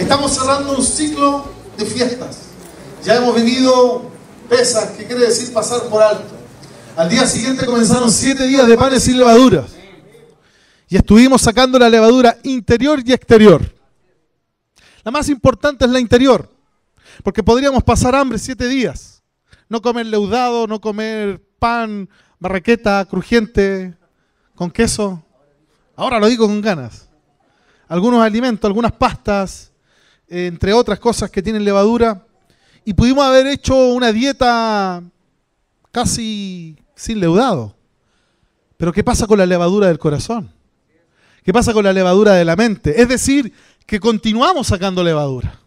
Estamos cerrando un ciclo de fiestas. Ya hemos vivido Pesaj, que quiere decir pasar por alto. Al día siguiente comenzaron 7 días de panes sin levaduras. Y estuvimos sacando la levadura interior y exterior. La más importante es la interior, porque podríamos pasar hambre 7 días. No comer leudado, no comer pan, marraqueta, crujiente, con queso. Ahora lo digo con ganas. Algunos alimentos, algunas pastas, entre otras cosas que tienen levadura. Y pudimos haber hecho una dieta casi sin leudado. Pero ¿qué pasa con la levadura del corazón? ¿Qué pasa con la levadura de la mente? Es decir, que continuamos sacando levadura.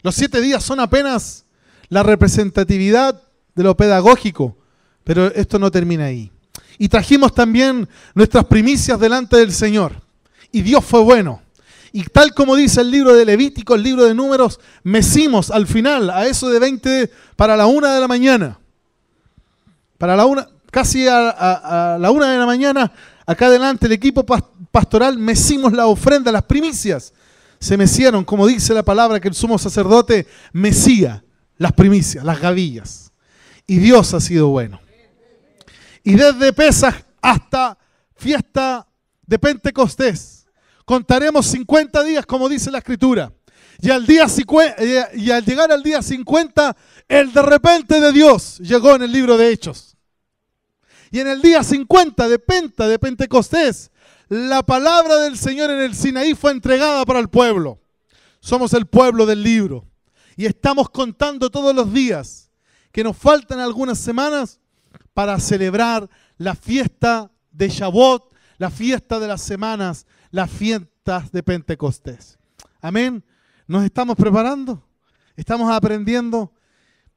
Los 7 días son apenas la representatividad de lo pedagógico, pero esto no termina ahí. Y trajimos también nuestras primicias delante del Señor. Y Dios fue bueno. Y tal como dice el libro de Levítico, el libro de Números, mecimos al final, a eso de 20 para la 1 de la mañana. Para la 1, casi a la 1 de la mañana, acá adelante el equipo pastoral mecimos la ofrenda, las primicias. Se mecieron, como dice la palabra que el sumo sacerdote mecía las primicias, las gavillas. Y Dios ha sido bueno. Y desde Pesaj hasta fiesta de Pentecostés, contaremos 50 días, como dice la Escritura. Y al llegar al día 50, el de repente de Dios llegó en el libro de Hechos. Y en el día 50 de Pentecostés, la palabra del Señor en el Sinaí fue entregada para el pueblo. Somos el pueblo del libro. Y estamos contando todos los días, que nos faltan algunas semanas para celebrar la fiesta de Shavuot, la fiesta de las semanas, las fiestas de Pentecostés. Amén. ¿Nos estamos preparando? ¿Estamos aprendiendo?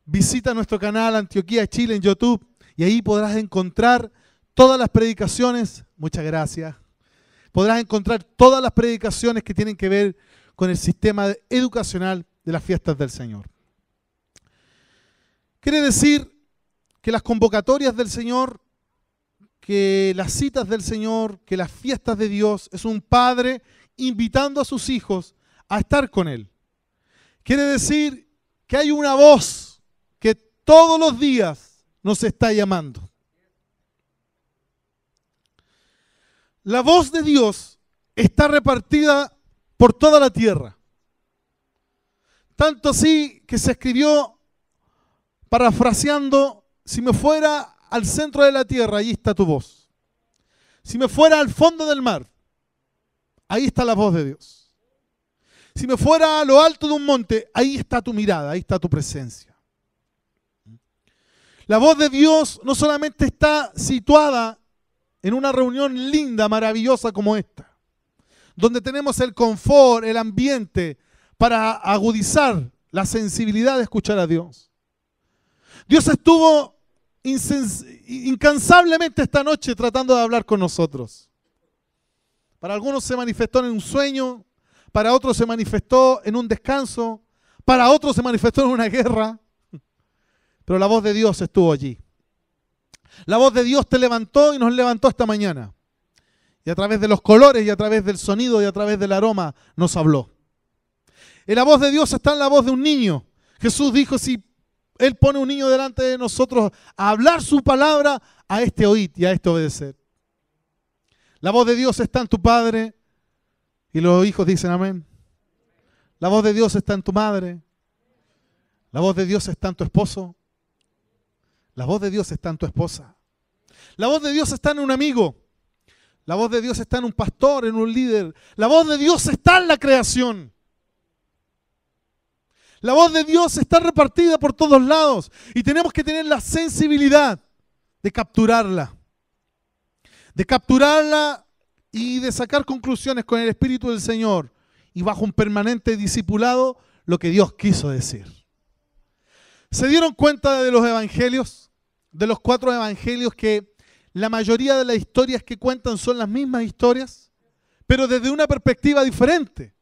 Visita nuestro canal Antioquía Chile en YouTube y ahí podrás encontrar todas las predicaciones. Muchas gracias. Podrás encontrar todas las predicaciones que tienen que ver con el sistema educacional de las fiestas del Señor. Quiere decir que las convocatorias del Señor, que las citas del Señor, que las fiestas de Dios, es un padre invitando a sus hijos a estar con Él. Quiere decir que hay una voz que todos los días nos está llamando. La voz de Dios está repartida por toda la tierra. Tanto así que se escribió, parafraseando, si me fuera al centro de la tierra, ahí está tu voz. Si me fuera al fondo del mar, ahí está la voz de Dios. Si me fuera a lo alto de un monte, ahí está tu mirada, ahí está tu presencia. La voz de Dios no solamente está situada en una reunión linda, maravillosa como esta, donde tenemos el confort, el ambiente para agudizar la sensibilidad de escuchar a Dios. Dios estuvo incansablemente esta noche tratando de hablar con nosotros. Para algunos se manifestó en un sueño, para otros se manifestó en un descanso, para otros se manifestó en una guerra, pero la voz de Dios estuvo allí. La voz de Dios te levantó y nos levantó esta mañana. Y a través de los colores y a través del sonido y a través del aroma nos habló. Y la voz de Dios está en la voz de un niño. Jesús dijo, si Él pone un niño delante de nosotros a hablar su palabra, a este oíd y a este obedecer. La voz de Dios está en tu padre y los hijos dicen amén. La voz de Dios está en tu madre. La voz de Dios está en tu esposo. La voz de Dios está en tu esposa. La voz de Dios está en un amigo. La voz de Dios está en un pastor, en un líder. La voz de Dios está en la creación. La voz de Dios está repartida por todos lados y tenemos que tener la sensibilidad de capturarla. De capturarla y de sacar conclusiones con el Espíritu del Señor y bajo un permanente discipulado lo que Dios quiso decir. ¿Se dieron cuenta de los evangelios? De los 4 evangelios, que la mayoría de las historias que cuentan son las mismas historias, pero desde una perspectiva diferente.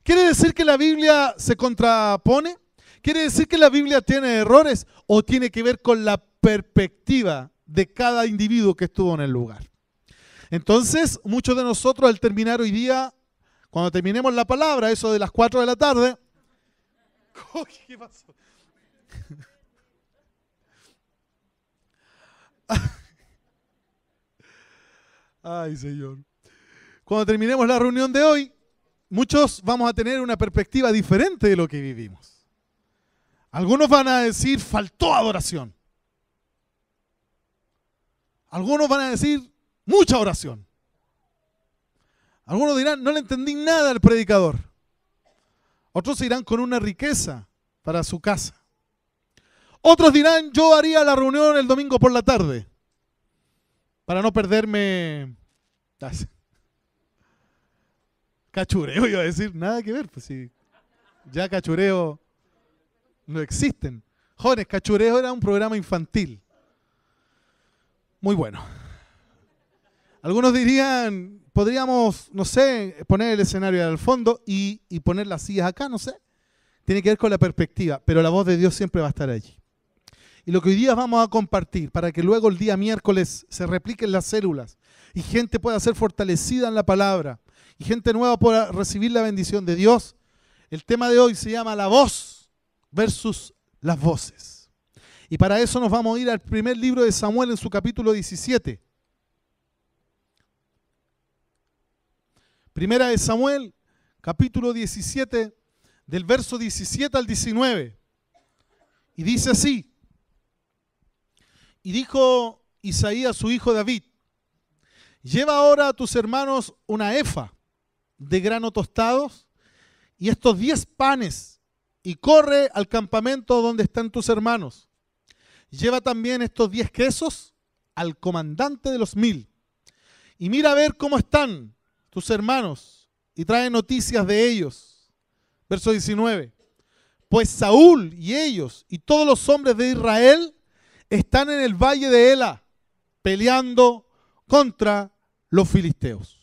¿Quiere decir que la Biblia se contrapone? ¿Quiere decir que la Biblia tiene errores? ¿O tiene que ver con la perspectiva de cada individuo que estuvo en el lugar? Entonces, muchos de nosotros al terminar hoy día Cuando terminemos la palabra, eso de las 4 de la tarde. ¿Qué pasó? Ay, Señor. Cuando terminemos la reunión de hoy, muchos vamos a tener una perspectiva diferente de lo que vivimos. Algunos van a decir, faltó adoración. Algunos van a decir, mucha oración. Algunos dirán, no le entendí nada al predicador. Otros irán con una riqueza para su casa. Otros dirán, yo haría la reunión el domingo por la tarde, para no perderme cachureo, iba a decir, nada que ver, pues si ya cachureo no existen. Jóvenes, Cachureo era un programa infantil. Muy bueno. Algunos dirían, podríamos, no sé, poner el escenario al fondo y poner las sillas acá, no sé. Tiene que ver con la perspectiva, pero la voz de Dios siempre va a estar allí. Y lo que hoy día vamos a compartir, para que luego el día miércoles se repliquen las células y gente pueda ser fortalecida en la palabra y gente nueva pueda recibir la bendición de Dios, el tema de hoy se llama la voz versus las voces. Y para eso nos vamos a ir al primer libro de Samuel en su capítulo 17. Primera de Samuel, capítulo 17, del verso 17 al 19. Y dice así: y dijo Isaías, su hijo David, lleva ahora a tus hermanos una efa de grano tostados y estos 10 panes, y corre al campamento donde están tus hermanos. Lleva también estos 10 quesos al comandante de los 1000. Y mira a ver cómo están tus hermanos, y trae noticias de ellos. Verso 19. Pues Saúl y ellos y todos los hombres de Israel están en el valle de Ela, peleando contra los filisteos.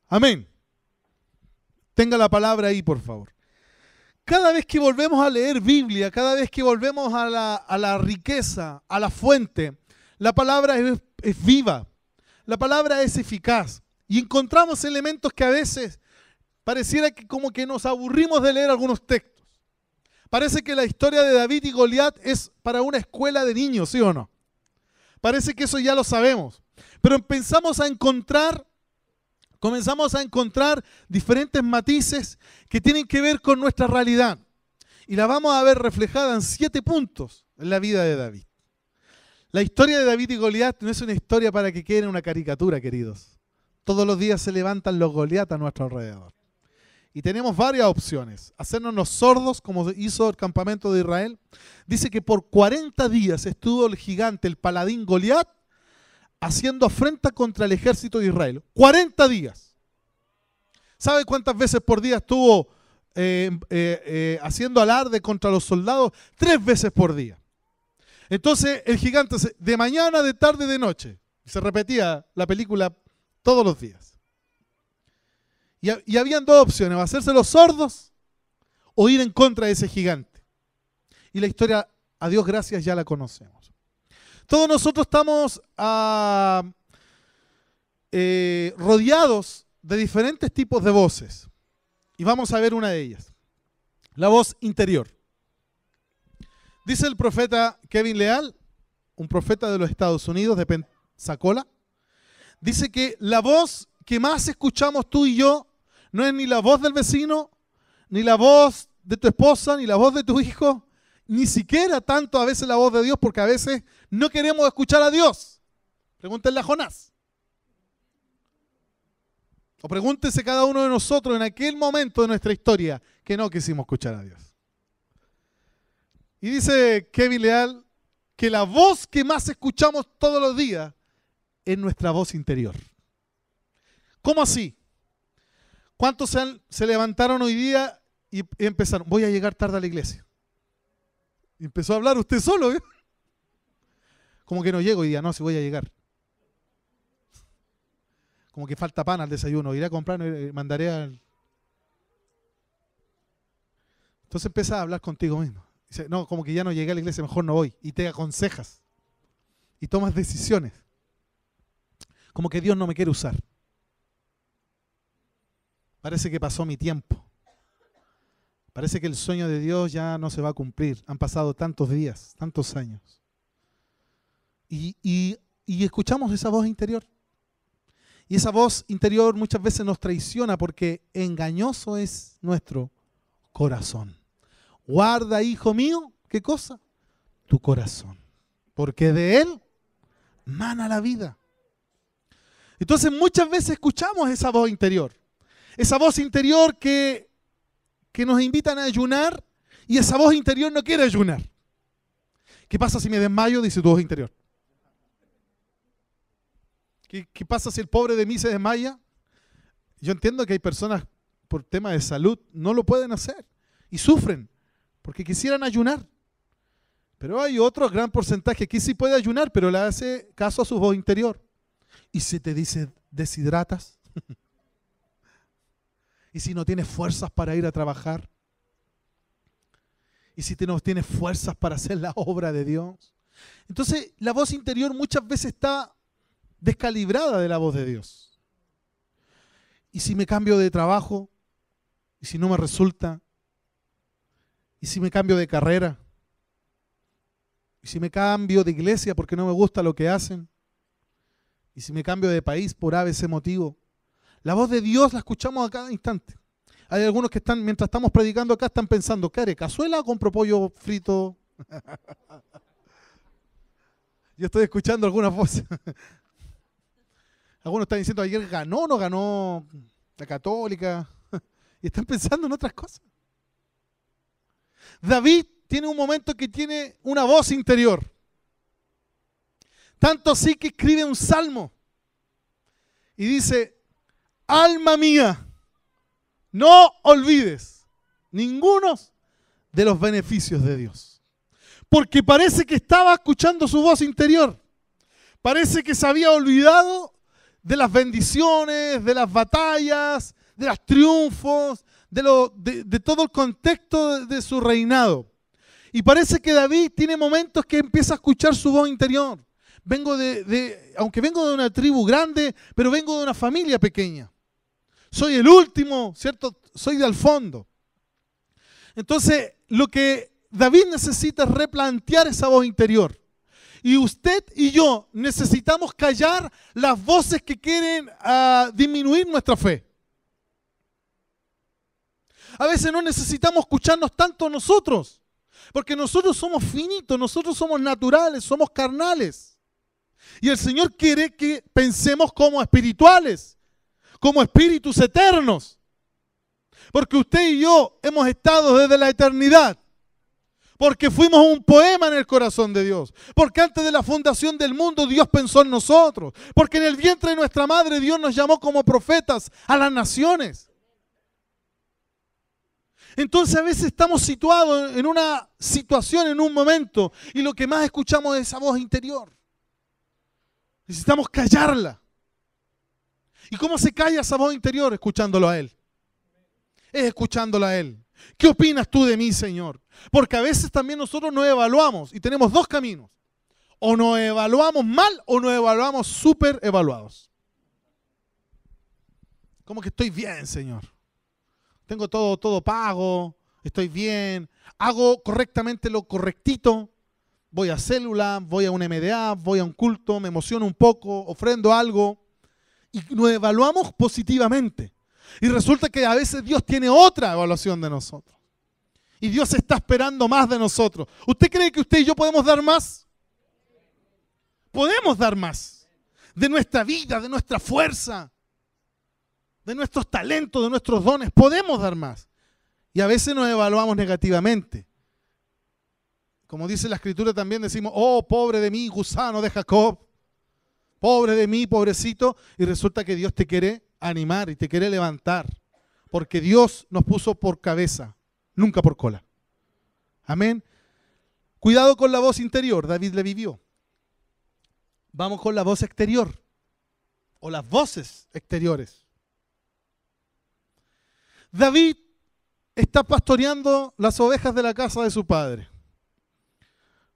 Amén. Tenga la palabra ahí, por favor. Cada vez que volvemos a leer Biblia, cada vez que volvemos a la riqueza, a la fuente, la palabra es viva, la palabra es eficaz. Y encontramos elementos que a veces pareciera que como que nos aburrimos de leer algunos textos. Parece que la historia de David y Goliat es para una escuela de niños, ¿sí o no? Parece que eso ya lo sabemos. Pero comenzamos a encontrar diferentes matices que tienen que ver con nuestra realidad. Y la vamos a ver reflejada en 7 puntos en la vida de David. La historia de David y Goliat no es una historia para que quede en una caricatura, queridos. Todos los días se levantan los Goliat a nuestro alrededor. Y tenemos varias opciones. Hacernos los sordos, como hizo el campamento de Israel. Dice que por 40 días estuvo el gigante, el paladín Goliat, haciendo afrenta contra el ejército de Israel. 40 días. ¿Sabe cuántas veces por día estuvo haciendo alarde contra los soldados? 3 veces por día. Entonces el gigante de mañana, de tarde, de noche. Se repetía la película todos los días. Y habían 2 opciones, hacerse los sordos o ir en contra de ese gigante. Y la historia, a Dios gracias, ya la conocemos. Todos nosotros estamos rodeados de diferentes tipos de voces. Y vamos a ver una de ellas. La voz interior. Dice el profeta Kevin Leal, un profeta de los Estados Unidos, de Pensacola, dice que la voz que más escuchamos tú y yo no es ni la voz del vecino, ni la voz de tu esposa, ni la voz de tu hijo, ni siquiera tanto a veces la voz de Dios, porque a veces no queremos escuchar a Dios. Pregúntenle a Jonás. O pregúntense cada uno de nosotros en aquel momento de nuestra historia que no quisimos escuchar a Dios. Y dice Kevin Leal que la voz que más escuchamos todos los días es nuestra voz interior. ¿Cómo así? ¿Cuántos se levantaron hoy día y empezaron? Voy a llegar tarde a la iglesia. Y empezó a hablar usted solo, ¿eh? Como que no llego hoy día, no, si voy a llegar. Como que falta pan al desayuno, iré a comprar, mandaré al... Entonces empieza a hablar contigo mismo. Dice, no, como que ya no llegué a la iglesia, mejor no voy. Y te aconsejas. Y tomas decisiones. Como que Dios no me quiere usar. Parece que pasó mi tiempo. Parece que el sueño de Dios ya no se va a cumplir. Han pasado tantos días, tantos años. Y escuchamos esa voz interior. Y esa voz interior muchas veces nos traiciona porque engañoso es nuestro corazón. Guarda, hijo mío, ¿qué cosa? Tu corazón. Porque de él mana la vida. Entonces muchas veces escuchamos esa voz interior. Esa voz interior que nos invitan a ayunar y esa voz interior no quiere ayunar. ¿Qué pasa si me desmayo? Dice tu voz interior. ¿Qué pasa si el pobre de mí se desmaya? Yo entiendo que hay personas por tema de salud no lo pueden hacer y sufren porque quisieran ayunar. Pero hay otro gran porcentaje que sí puede ayunar, pero le hace caso a su voz interior. Y si te dice deshidratas, y si no tienes fuerzas para ir a trabajar, y si no tienes fuerzas para hacer la obra de Dios. Entonces la voz interior muchas veces está descalibrada de la voz de Dios. ¿Y si me cambio de trabajo? ¿Y si no me resulta? ¿Y si me cambio de carrera? ¿Y si me cambio de iglesia porque no me gusta lo que hacen? ¿Y si me cambio de país por ABC motivo? La voz de Dios la escuchamos a cada instante. Hay algunos que están, mientras estamos predicando acá, están pensando, ¿qué haré? ¿Cazuela o compro pollo frito? Yo estoy escuchando algunas voces. Algunos están diciendo, ayer ganó o no ganó la Católica. Y están pensando en otras cosas. David tiene un momento que tiene una voz interior. Tanto así que escribe un salmo. Y dice, alma mía, no olvides ninguno de los beneficios de Dios. Porque parece que estaba escuchando su voz interior. Parece que se había olvidado de las bendiciones, de las batallas, de los triunfos, de todo el contexto de su reinado. Y parece que David tiene momentos que empieza a escuchar su voz interior. Aunque vengo de una tribu grande, pero vengo de una familia pequeña. Soy el último, ¿cierto? Soy del fondo. Entonces, lo que David necesita es replantear esa voz interior. Y usted y yo necesitamos callar las voces que quieren disminuir nuestra fe. A veces no necesitamos escucharnos tanto nosotros, porque nosotros somos finitos, nosotros somos naturales, somos carnales. Y el Señor quiere que pensemos como espirituales, como espíritus eternos. Porque usted y yo hemos estado desde la eternidad. Porque fuimos un poema en el corazón de Dios. Porque antes de la fundación del mundo Dios pensó en nosotros. Porque en el vientre de nuestra madre Dios nos llamó como profetas a las naciones. Entonces a veces estamos situados en una situación, en un momento, y lo que más escuchamos es esa voz interior. Necesitamos callarla. ¿Y cómo se calla esa voz interior? Escuchándolo a Él. Es escuchándolo a Él. ¿Qué opinas tú de mí, Señor? Porque a veces también nosotros nos evaluamos y tenemos dos caminos. O nos evaluamos mal o nos evaluamos súper evaluados. Como que estoy bien, Señor. Tengo todo pago, estoy bien, hago correctamente lo correctito. Voy a célula, voy a un MDA, voy a un culto, me emociono un poco, ofrendo algo. Y nos evaluamos positivamente. Y resulta que a veces Dios tiene otra evaluación de nosotros. Y Dios está esperando más de nosotros. ¿Usted cree que usted y yo podemos dar más? Podemos dar más. De nuestra vida, de nuestra fuerza, de nuestros talentos, de nuestros dones. Podemos dar más. Y a veces nos evaluamos negativamente. Como dice la Escritura también decimos, oh, pobre de mí, gusano de Jacob. Pobre de mí, pobrecito. Y resulta que Dios te quiere animar y te quiere levantar. Porque Dios nos puso por cabeza, nunca por cola. Amén. Cuidado con la voz interior, David le vivió. Vamos con la voz exterior. O las voces exteriores. David está pastoreando las ovejas de la casa de su padre.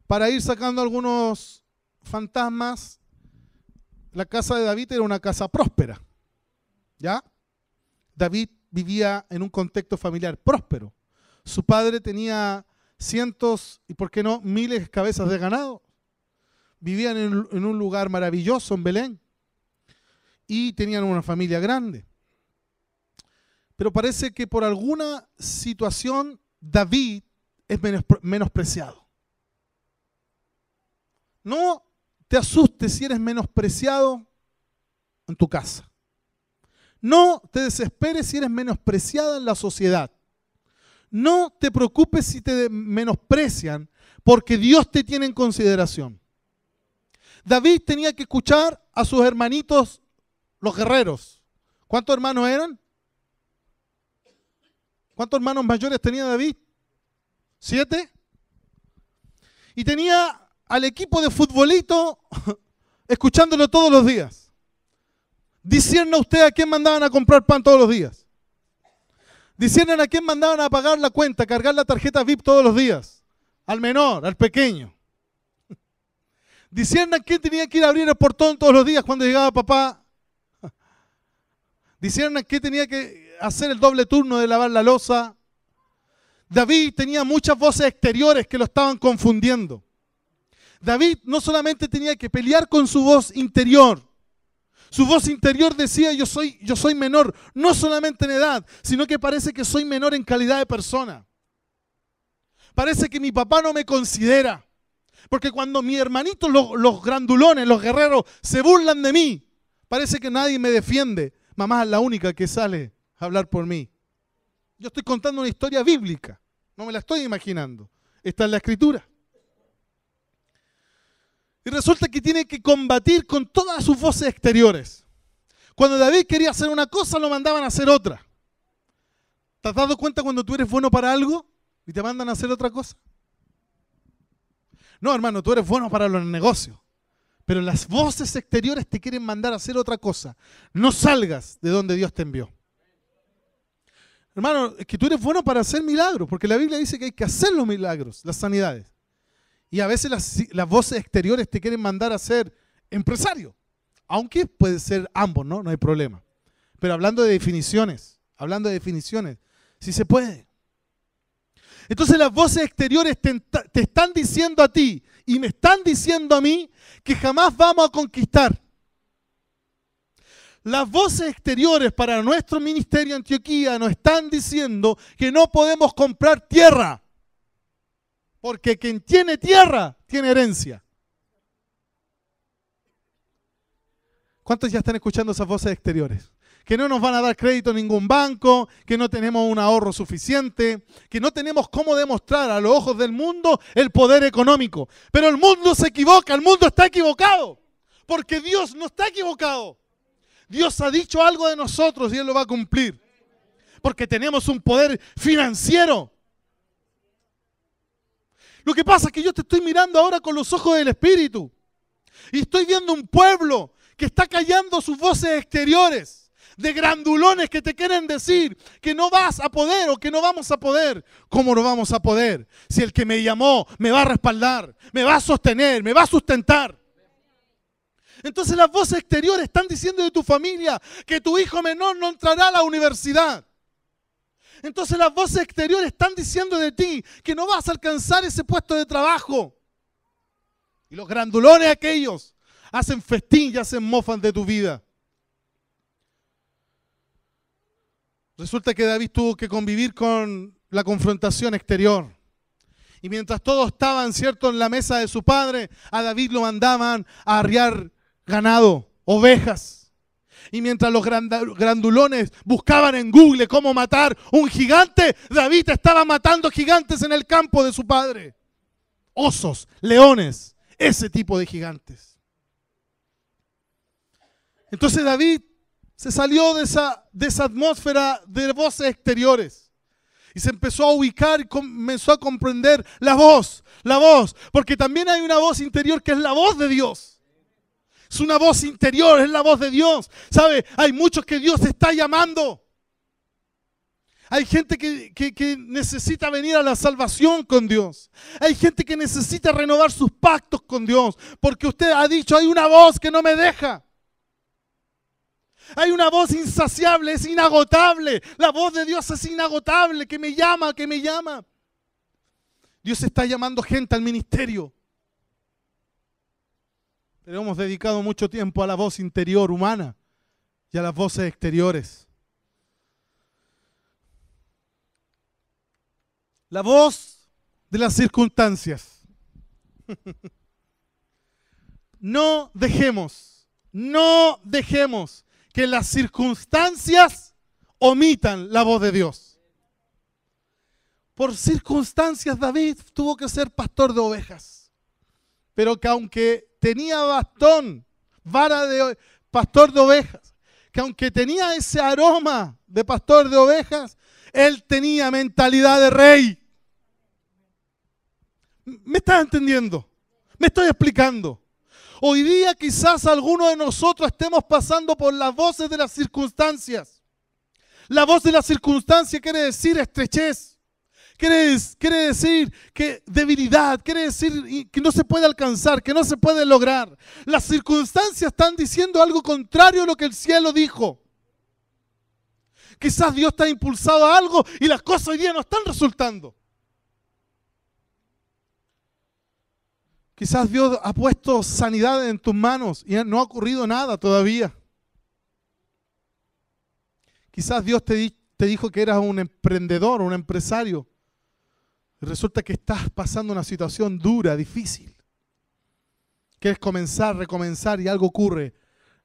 Para ir sacando algunos fantasmas, la casa de David era una casa próspera. ¿Ya? David vivía en un contexto familiar próspero. Su padre tenía cientos y, ¿por qué no?, miles de cabezas de ganado. Vivían en un lugar maravilloso en Belén y tenían una familia grande. Pero parece que por alguna situación David es menospreciado. No te asustes si eres menospreciado en tu casa. No te desesperes si eres menospreciada en la sociedad. No te preocupes si te menosprecian, porque Dios te tiene en consideración. David tenía que escuchar a sus hermanitos, los guerreros. ¿Cuántos hermanos eran? ¿Cuántos hermanos mayores tenía David? 7. Y tenía al equipo de futbolito escuchándolo todos los días. Discierna usted a quién mandaban a comprar pan todos los días. Disciernan a quién mandaban a pagar la cuenta, cargar la tarjeta VIP todos los días. Al menor, al pequeño. Disciernan quién tenía que ir a abrir el portón todos los días cuando llegaba papá. Disciernan quién tenía que hacer el doble turno de lavar la loza. David tenía muchas voces exteriores que lo estaban confundiendo. David no solamente tenía que pelear con su voz interior. Su voz interior decía, yo soy menor, no solamente en edad, sino que parece que soy menor en calidad de persona. Parece que mi papá no me considera. Porque cuando mis hermanitos, los grandulones, los guerreros, se burlan de mí, parece que nadie me defiende. Mamá es la única que sale a hablar por mí. Yo estoy contando una historia bíblica, no me la estoy imaginando. Está en la Escritura. Y resulta que tiene que combatir con todas sus voces exteriores. Cuando David quería hacer una cosa, lo mandaban a hacer otra. ¿Te has dado cuenta cuando tú eres bueno para algo y te mandan a hacer otra cosa? No, hermano, tú eres bueno para los negocios, pero las voces exteriores te quieren mandar a hacer otra cosa. No salgas de donde Dios te envió. Hermano, es que tú eres bueno para hacer milagros, porque la Biblia dice que hay que hacer los milagros, las sanidades. Y a veces las voces exteriores te quieren mandar a ser empresario, aunque puede ser ambos, ¿no? No hay problema. Pero hablando de definiciones, sí se puede. Entonces las voces exteriores te están diciendo a ti y me están diciendo a mí que jamás vamos a conquistar. Las voces exteriores para nuestro ministerio Antioquía nos están diciendo que no podemos comprar tierra, porque quien tiene tierra tiene herencia. ¿Cuántos ya están escuchando esas voces exteriores? Que no nos van a dar crédito en ningún banco, que no tenemos un ahorro suficiente, que no tenemos cómo demostrar a los ojos del mundo el poder económico. Pero el mundo se equivoca, el mundo está equivocado, porque Dios no está equivocado. Dios ha dicho algo de nosotros y Él lo va a cumplir, porque tenemos un poder financiero. Lo que pasa es que yo te estoy mirando ahora con los ojos del Espíritu y estoy viendo un pueblo que está callando sus voces exteriores, de grandulones que te quieren decir que no vas a poder o que no vamos a poder. ¿Cómo no vamos a poder? Si el que me llamó me va a respaldar, me va a sostener, me va a sustentar. Entonces las voces exteriores están diciendo de tu familia que tu hijo menor no entrará a la universidad. Entonces las voces exteriores están diciendo de ti que no vas a alcanzar ese puesto de trabajo. Y los grandulones aquellos hacen festín y hacen mofas de tu vida. Resulta que David tuvo que convivir con la confrontación exterior. Y mientras todos estaban, ¿cierto?, en la mesa de su padre, a David lo mandaban a arriar ganado, ovejas. Y mientras los grandulones buscaban en Google cómo matar un gigante, David estaba matando gigantes en el campo de su padre. Osos, leones, ese tipo de gigantes. Entonces David se salió de esa atmósfera de voces exteriores y se empezó a ubicar y comenzó a comprender la voz, porque también hay una voz interior que es la voz de Dios. Es una voz interior, es la voz de Dios. ¿Sabe? Hay muchos que Dios está llamando. Hay gente que necesita venir a la salvación con Dios. Hay gente que necesita renovar sus pactos con Dios, porque usted ha dicho, hay una voz que no me deja. Hay una voz insaciable, es inagotable. La voz de Dios es inagotable, que me llama, que me llama. Dios está llamando gente al ministerio. Pero hemos dedicado mucho tiempo a la voz interior humana y a las voces exteriores. La voz de las circunstancias. No dejemos que las circunstancias omitan la voz de Dios. Por circunstancias David tuvo que ser pastor de ovejas. Pero que aunque tenía bastón, vara de pastor de ovejas, que aunque tenía ese aroma de pastor de ovejas, él tenía mentalidad de rey. ¿Me estás entendiendo? ¿Me estoy explicando? Hoy día quizás algunos de nosotros estemos pasando por las voces de las circunstancias. La voz de la circunstancia quiere decir estrechez. Quiere decir que debilidad, quiere decir que no se puede alcanzar, que no se puede lograr. Las circunstancias están diciendo algo contrario a lo que el cielo dijo. Quizás Dios te ha impulsado a algo y las cosas hoy día no están resultando. Quizás Dios ha puesto sanidad en tus manos y no ha ocurrido nada todavía. Quizás Dios te dijo que eras un emprendedor, un empresario. Y resulta que estás pasando una situación dura, difícil. Quieres comenzar, recomenzar y algo ocurre.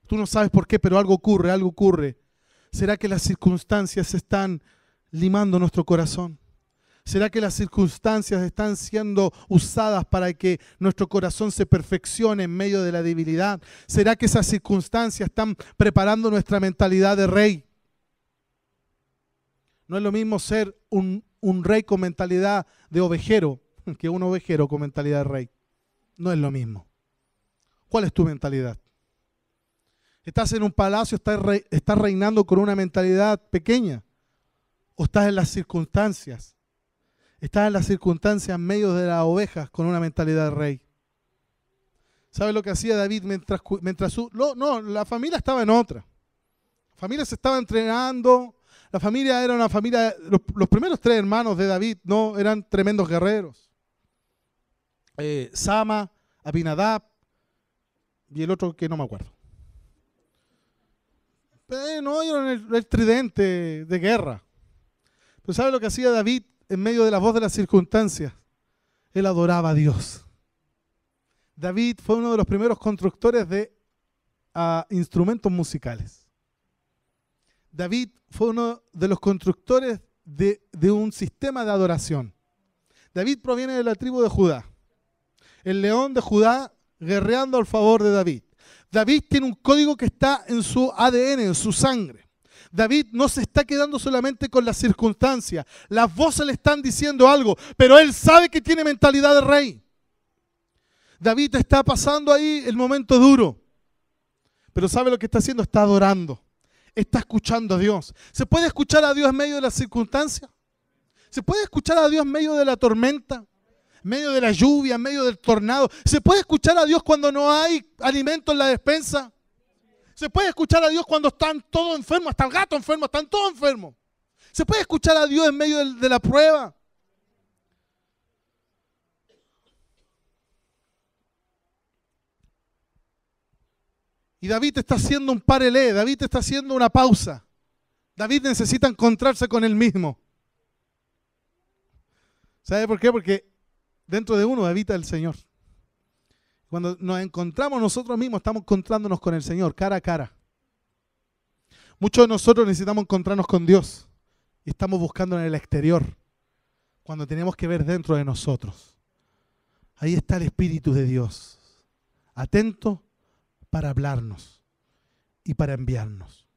Tú no sabes por qué, pero algo ocurre, algo ocurre. ¿Será que las circunstancias están limando nuestro corazón? ¿Será que las circunstancias están siendo usadas para que nuestro corazón se perfeccione en medio de la debilidad? ¿Será que esas circunstancias están preparando nuestra mentalidad de rey? No es lo mismo ser un rey con mentalidad de ovejero que un ovejero con mentalidad de rey. No es lo mismo. ¿Cuál es tu mentalidad? ¿Estás en un palacio, estás reinando con una mentalidad pequeña? ¿O estás en las circunstancias? Estás en las circunstancias en medio de las ovejas con una mentalidad de rey. ¿Sabes lo que hacía David la familia estaba en otra? La familia se estaba entrenando. La familia era una familia, los primeros 3 hermanos de David no eran tremendos guerreros. Sama, Abinadab y el otro que no me acuerdo. No, eran el tridente de guerra. Pero ¿sabe lo que hacía David en medio de la voz de las circunstancias? Él adoraba a Dios. David fue uno de los primeros constructores de instrumentos musicales. David fue uno de los constructores de un sistema de adoración. David proviene de la tribu de Judá. El león de Judá guerreando al favor de David. David tiene un código que está en su ADN, en su sangre. David no se está quedando solamente con las circunstancias. Las voces le están diciendo algo, pero él sabe que tiene mentalidad de rey. David está pasando ahí el momento duro, pero ¿sabe lo que está haciendo? Está adorando. Está escuchando a Dios. ¿Se puede escuchar a Dios en medio de las circunstancias? ¿Se puede escuchar a Dios en medio de la tormenta? ¿En medio de la lluvia? ¿En medio del tornado? ¿Se puede escuchar a Dios cuando no hay alimento en la despensa? ¿Se puede escuchar a Dios cuando están todos enfermos? Hasta el gato enfermo, están todos enfermos. ¿Se puede escuchar a Dios en medio de la prueba? Y David está haciendo un parelé, David está haciendo una pausa. David necesita encontrarse con él mismo. ¿Sabe por qué? Porque dentro de uno habita el Señor. Cuando nos encontramos nosotros mismos, estamos encontrándonos con el Señor, cara a cara. Muchos de nosotros necesitamos encontrarnos con Dios. Y estamos buscando en el exterior, cuando tenemos que ver dentro de nosotros. Ahí está el Espíritu de Dios, atento para hablarnos y para enviarnos.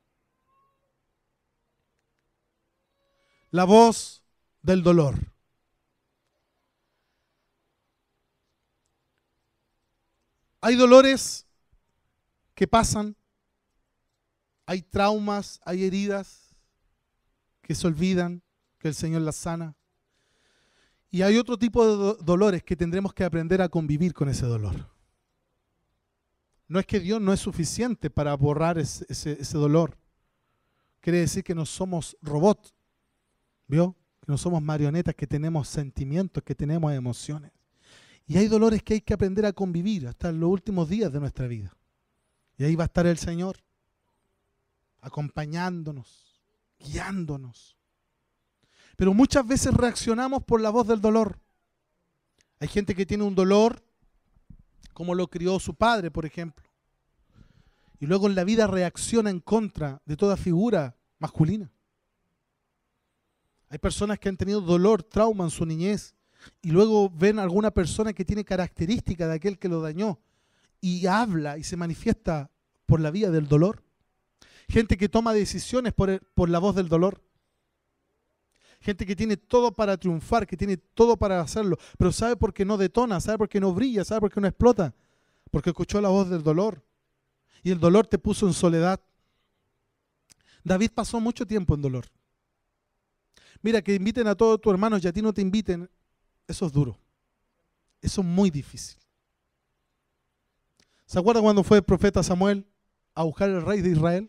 La voz del dolor. Hay dolores que pasan, hay traumas, hay heridas que se olvidan, que el Señor las sana. Y hay otro tipo de dolores que tendremos que aprender a convivir con ese dolor. No es que Dios no es suficiente para borrar ese dolor. Quiere decir que no somos robots, ¿vio? Que no somos marionetas, que tenemos sentimientos, que tenemos emociones. Y hay dolores que hay que aprender a convivir hasta los últimos días de nuestra vida. Y ahí va a estar el Señor, acompañándonos, guiándonos. Pero muchas veces reaccionamos por la voz del dolor. Hay gente que tiene un dolor, como lo crió su padre, por ejemplo. Y luego en la vida reacciona en contra de toda figura masculina. Hay personas que han tenido dolor, trauma en su niñez, y luego ven a alguna persona que tiene características de aquel que lo dañó, y habla y se manifiesta por la vía del dolor. Gente que toma decisiones por la voz del dolor. Gente que tiene todo para triunfar, que tiene todo para hacerlo, pero ¿sabe por qué no detona? ¿Sabe por qué no brilla? ¿Sabe por qué no explota? Porque escuchó la voz del dolor. Y el dolor te puso en soledad. David pasó mucho tiempo en dolor. Mira, que inviten a todos tus hermanos y a ti no te inviten, eso es duro. Eso es muy difícil. ¿Se acuerdan cuando fue el profeta Samuel a buscar al rey de Israel?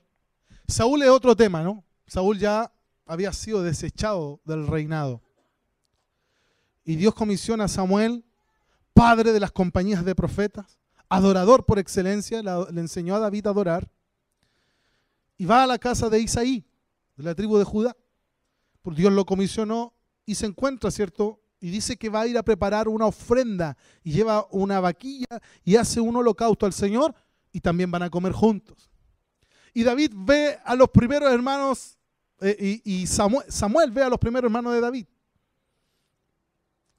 Saúl es otro tema, ¿no? Saúl ya había sido desechado del reinado. Y Dios comisiona a Samuel, padre de las compañías de profetas, adorador por excelencia, le enseñó a David a adorar, y va a la casa de Isaí, de la tribu de Judá. Por Dios lo comisionó y se encuentra, ¿cierto? Y dice que va a ir a preparar una ofrenda y lleva una vaquilla y hace un holocausto al Señor y también van a comer juntos. Y David ve a los primeros hermanos y Samuel ve a los primeros hermanos de David.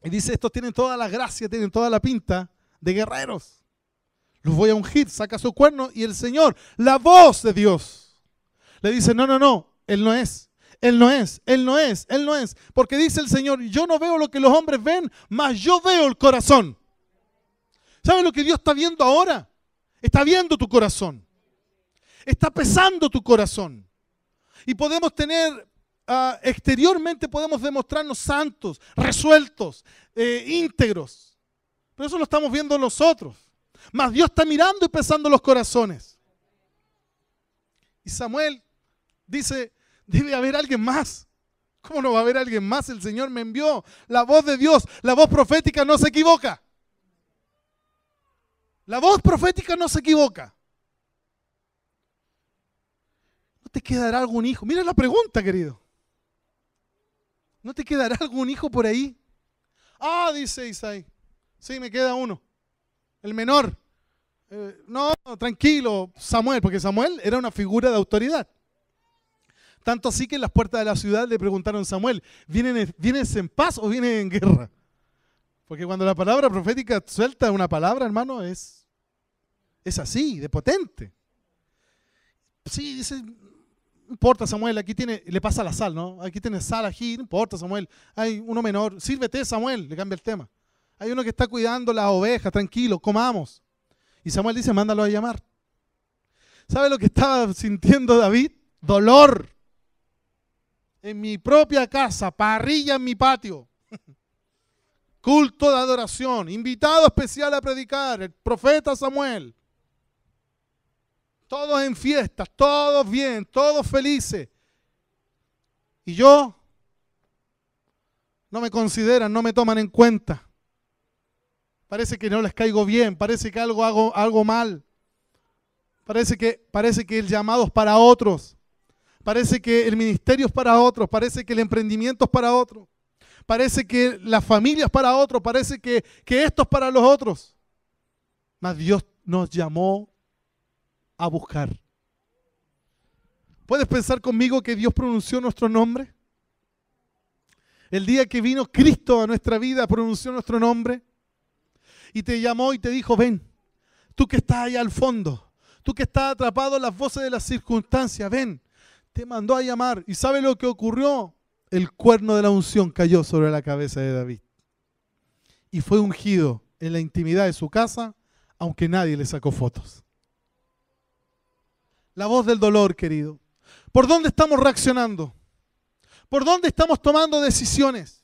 Y dice, estos tienen toda la gracia, tienen toda la pinta de guerreros. Los voy a ungir, saca su cuerno y el Señor, la voz de Dios, le dice, no, no, no, Él no es. Él no es, Él no es, Él no es. Porque dice el Señor, yo no veo lo que los hombres ven, mas yo veo el corazón. ¿Sabes lo que Dios está viendo ahora? Está viendo tu corazón. Está pesando tu corazón. Y podemos tener, exteriormente podemos demostrarnos santos, resueltos, íntegros. Pero eso lo estamos viendo nosotros. Mas Dios está mirando y pesando los corazones. Y Samuel dice, debe haber alguien más. ¿Cómo no va a haber alguien más? El Señor me envió. La voz de Dios, la voz profética no se equivoca. La voz profética no se equivoca. ¿No te quedará algún hijo? Mira la pregunta, querido. ¿No te quedará algún hijo por ahí? Ah, dice Isaí. Sí, me queda uno. El menor. No, tranquilo, Samuel, porque Samuel era una figura de autoridad. Tanto así que en las puertas de la ciudad le preguntaron a Samuel, ¿vienes en paz o vienes en guerra? Porque cuando la palabra profética suelta una palabra, hermano, es así, de potente. Sí, dice, no importa Samuel, aquí tiene, le pasa la sal, ¿no? Aquí tiene sal, aquí, no importa Samuel, hay uno menor, sírvete Samuel, le cambia el tema. Hay uno que está cuidando las ovejas, tranquilo, comamos. Y Samuel dice, mándalo a llamar. ¿Sabe lo que estaba sintiendo David? Dolor. En mi propia casa, parrilla en mi patio. Culto de adoración, invitado especial a predicar, el profeta Samuel. Todos en fiestas, todos bien, todos felices. Y yo, no me consideran, no me toman en cuenta. Parece que no les caigo bien, parece que hago algo mal. Parece que el llamado es para otros. Parece que el ministerio es para otros. Parece que el emprendimiento es para otros. Parece que la familia es para otros. Parece que esto es para los otros. Mas Dios nos llamó a buscar. ¿Puedes pensar conmigo que Dios pronunció nuestro nombre? El día que vino Cristo a nuestra vida, pronunció nuestro nombre. Y te llamó y te dijo, ven, tú que estás allá al fondo, tú que estás atrapado en las voces de las circunstancias, ven, te mandó a llamar. ¿Y sabe lo que ocurrió? El cuerno de la unción cayó sobre la cabeza de David. Y fue ungido en la intimidad de su casa, aunque nadie le sacó fotos. La voz del dolor, querido. ¿Por dónde estamos reaccionando? ¿Por dónde estamos tomando decisiones?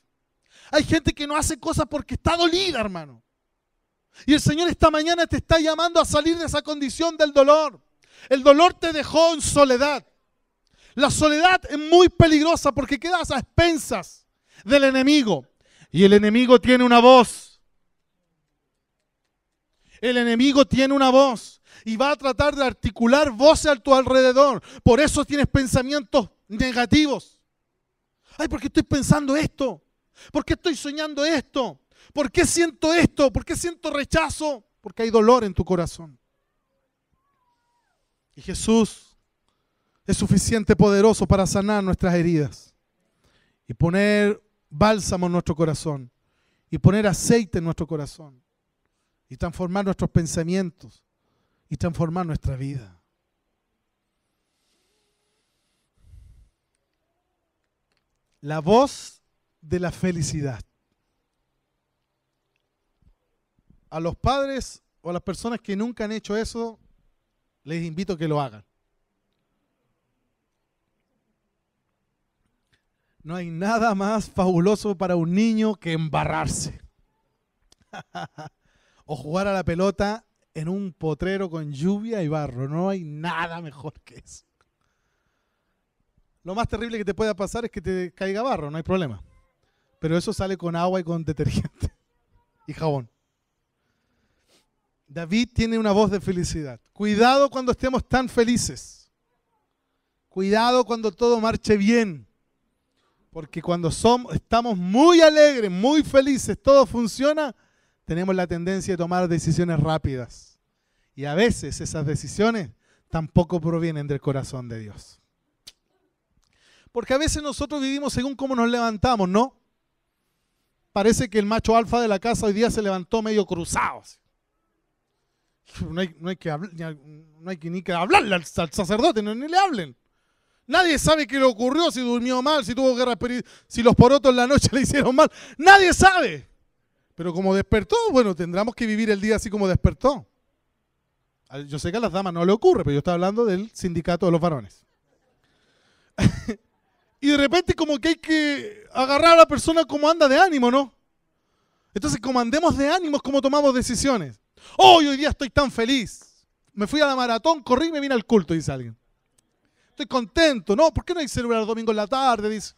Hay gente que no hace cosas porque está dolida, hermano. Y el Señor esta mañana te está llamando a salir de esa condición del dolor. El dolor te dejó en soledad. La soledad es muy peligrosa porque quedas a expensas del enemigo. Y el enemigo tiene una voz. El enemigo tiene una voz. Y va a tratar de articular voces a tu alrededor. Por eso tienes pensamientos negativos. Ay, ¿por qué estoy pensando esto? ¿Por qué estoy soñando esto? ¿Por qué siento esto? ¿Por qué siento rechazo? Porque hay dolor en tu corazón. Y Jesús es suficiente poderoso para sanar nuestras heridas y poner bálsamo en nuestro corazón y poner aceite en nuestro corazón y transformar nuestros pensamientos y transformar nuestra vida. La voz de la felicidad. A los padres o a las personas que nunca han hecho eso, les invito a que lo hagan. No hay nada más fabuloso para un niño que embarrarse. O jugar a la pelota en un potrero con lluvia y barro. No hay nada mejor que eso. Lo más terrible que te pueda pasar es que te caiga barro, no hay problema. Pero eso sale con agua y con detergente y jabón. David tiene una voz de felicidad. Cuidado cuando estemos tan felices. Cuidado cuando todo marche bien. Porque cuando estamos muy alegres, muy felices, todo funciona, tenemos la tendencia de tomar decisiones rápidas. Y a veces esas decisiones tampoco provienen del corazón de Dios. Porque a veces nosotros vivimos según cómo nos levantamos, ¿no? Parece que el macho alfa de la casa hoy día se levantó medio cruzado. No hay que ni que hablarle al sacerdote, ni le hablen. Nadie sabe qué le ocurrió, si durmió mal, si tuvo que respirar, si los porotos en la noche le hicieron mal. Nadie sabe. Pero como despertó, bueno, tendremos que vivir el día así como despertó. Yo sé que a las damas no le ocurre, pero yo estoy hablando del sindicato de los varones. Y de repente como que hay que agarrar a la persona como anda de ánimo, ¿no? Entonces como andemos de ánimo es como tomamos decisiones. Hoy día estoy tan feliz. Me fui a la maratón, corrí y me vine al culto, dice alguien. Estoy contento. No, ¿por qué no hay que celebrar el domingo en la tarde? Dice.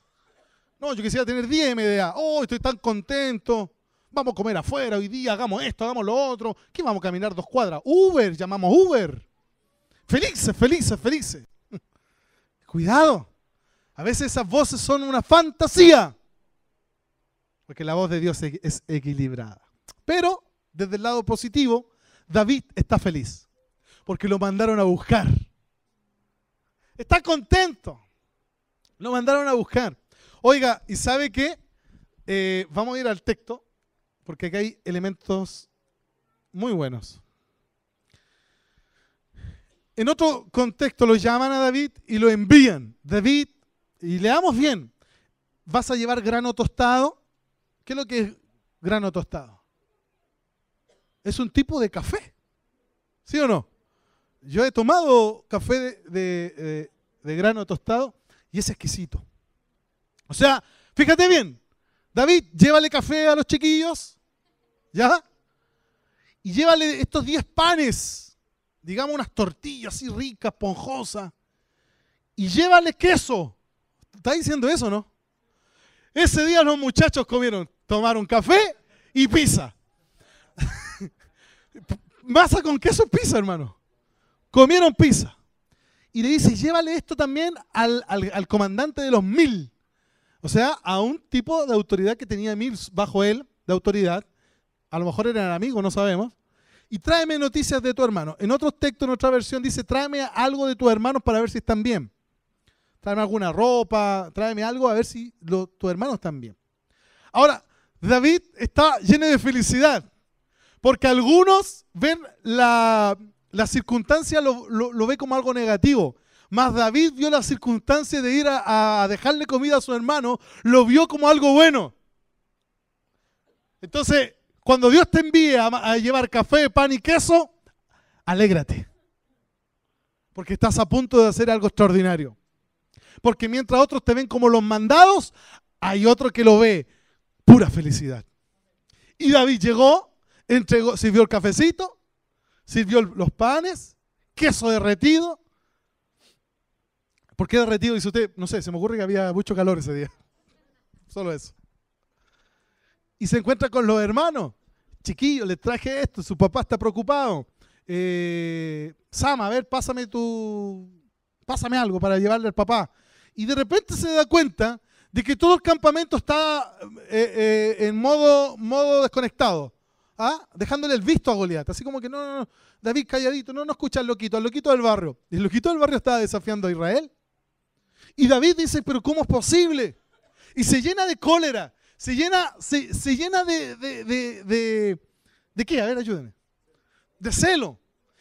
No, yo quisiera tener 10 MDA. Estoy tan contento. Vamos a comer afuera hoy día, hagamos esto, hagamos lo otro. ¿Qué vamos a caminar 2 cuadras? Uber, llamamos Uber. Felices, felices, felices. Cuidado. A veces esas voces son una fantasía. Porque la voz de Dios es equilibrada. Pero desde el lado positivo, David está feliz, porque lo mandaron a buscar. Está contento. Lo mandaron a buscar. Oiga, ¿y sabe qué? Vamos a ir al texto, porque aquí hay elementos muy buenos. En otro contexto lo llaman a David y lo envían. David, y leamos bien, ¿vas a llevar grano tostado? ¿Qué es lo que es grano tostado? Es un tipo de café, ¿sí o no? Yo he tomado café de grano tostado y es exquisito. O sea, fíjate bien, David, llévale café a los chiquillos, ¿ya? Y llévale estos 10 panes, digamos unas tortillas así ricas, esponjosas, y llévale queso. ¿Está diciendo eso, no? Ese día los muchachos tomaron café y pizza. Masa con queso, pizza, hermano. Comieron pizza. Y le dice, llévale esto también al comandante de los 1000. O sea, a un tipo de autoridad que tenía 1000 bajo él, de autoridad. A lo mejor eran amigos, no sabemos. Y tráeme noticias de tu hermano. En otros textos, en otra versión, dice, tráeme algo de tus hermanos para ver si están bien. Tráeme alguna ropa, tráeme algo a ver si tus hermanos están bien. Ahora, David está lleno de felicidad. Porque algunos ven la circunstancia, lo ve como algo negativo. Mas David vio la circunstancia de ir a dejarle comida a su hermano, lo vio como algo bueno. Entonces, cuando Dios te envíe a llevar café, pan y queso, alégrate. Porque estás a punto de hacer algo extraordinario. Porque mientras otros te ven como los mandados, hay otro que lo ve pura felicidad. Y David llegó Entregó, sirvió el cafecito, sirvió los panes, queso derretido. ¿Por qué derretido? Dice usted, no sé, se me ocurre que había mucho calor ese día. Solo eso. Y se encuentra con los hermanos. Chiquillo, les traje esto, su papá está preocupado. Sama, a ver, pásame algo para llevarle al papá. Y de repente se da cuenta de que todo el campamento está en modo desconectado. ¿Ah? Dejándole el visto a Goliat. Así como que no, David calladito, no escucha al loquito del barrio. Y el loquito del barrio estaba desafiando a Israel. Y David dice, pero ¿cómo es posible? Y se llena de cólera, se llena ¿de qué? A ver, ayúdenme. De celo.